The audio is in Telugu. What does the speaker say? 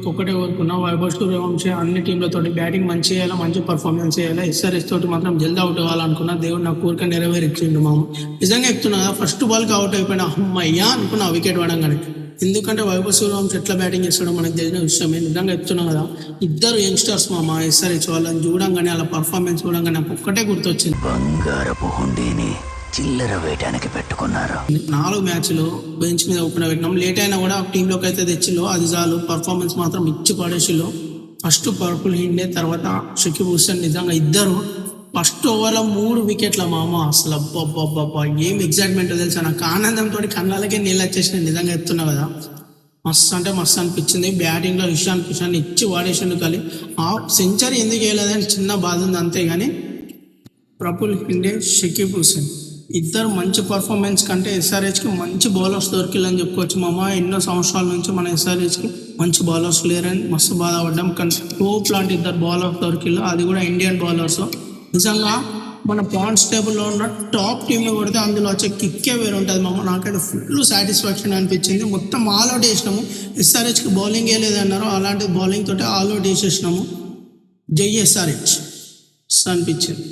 నాకు ఒక్కటే కోరుకున్నా, వైభవ్ సూర్యవంశీ అన్ని టీంలతోటి బ్యాటింగ్ మంచి చేయాలి, మంచి పర్ఫార్మెన్స్ చేయాలి. ఎస్ఆర్ఎస్ తోటి మాత్రం జల్దీ అవుట్ అవ్వాలనుకున్నా. దేవుడు నా కోరిక నెరవేర్చిండు మామ. నిజంగా చెప్తున్నా కదా, ఫస్ట్ బాల్కి అవుట్ అయిపోయినా అమ్మయ్యా అనుకున్నా వికెట్ పడంగానే. ఎందుకంటే వైభవ్ సూర్యవంశీ ఎట్లా బ్యాటింగ్ చేస్తాడో మనకు తెలిసిన విషయమే. నిజంగా చెప్తున్నా కదా, ఇద్దరు యంగ్స్టర్స్ మామ. ఎస్ఆర్హెచ్ వాళ్ళని చూడంగానే, వాళ్ళ పర్ఫార్మెన్స్ చూడంగానే నాకు ఒక్కటే గుర్తొచ్చింది, బంగారపు హుండీని చిల్లర వేయడానికి పెట్టుకున్నారు. 4 మ్యాచ్లు బెంచ్ మీద ఓపెన్ పెట్టినాం. లేట్ అయినా కూడా టీంలోకి అయితే తెచ్చిలో అది చాలు. పర్ఫార్మెన్స్ మాత్రం ఇచ్చి పడేసిలో. ఫస్ట్ పర్పుల్ హిండే, తర్వాత షకీబ్ హుస్సేన్. నిజంగా ఇద్దరు ఫస్ట్ ఓవర్లో 3 వికెట్ల మామ. అసలు అబ్బబ్బబ్బబ్బా ఏం ఎగ్జైట్మెంట్ తెలుసా. నాకు ఆనందంతో కళ్ళకే నీళ్ళు వచ్చేసినాయి. నిజంగా చెప్తున్నా కదా, మస్తు అంటే మస్తు అనిపించింది. బ్యాటింగ్లో ఇషాన్ కిషాన్ ఇచ్చి వాడేసిండు. కానీ సెంచరీ ఎందుకు వేయలేదని చిన్న బాధ ఉంది అంతేగాని. ప్రఫుల్ హిండే, షకీబ్ హుస్సేన్ ఇద్దరు మంచి పర్ఫార్మెన్స్ కంటే ఎస్ఆర్హెచ్కి మంచి బౌలర్స్ దొరికిల్లని చెప్పుకోవచ్చు మామ. ఎన్నో సంవత్సరాల నుంచి మన ఎస్ఆర్హెచ్కి మంచి బౌలర్స్ లేరని మస్తు బాధపడ్డాం. కానీ టోప్ లాంటి ఇద్దరు బౌలర్స్ దొరికిల్లు, అది కూడా ఇండియన్ బౌలర్స్. నిజంగా మన పాయింట్స్ టేబుల్లో ఉన్న టాప్ టీంని కొడితే అందులో వచ్చే కిక్కే వేరు ఉంటుంది మామ. నాకైతే ఫుల్ సాటిస్ఫాక్షన్ అనిపించింది. మొత్తం ఆల్అౌట్ వేసినాము. ఎస్ఆర్హెచ్కి బౌలింగ్ వేయలేదన్నారు, అలాంటి బౌలింగ్ తోటి ఆల్అౌట్ వేసేసినాము. జై ఎస్ఆర్హెచ్ అనిపించింది.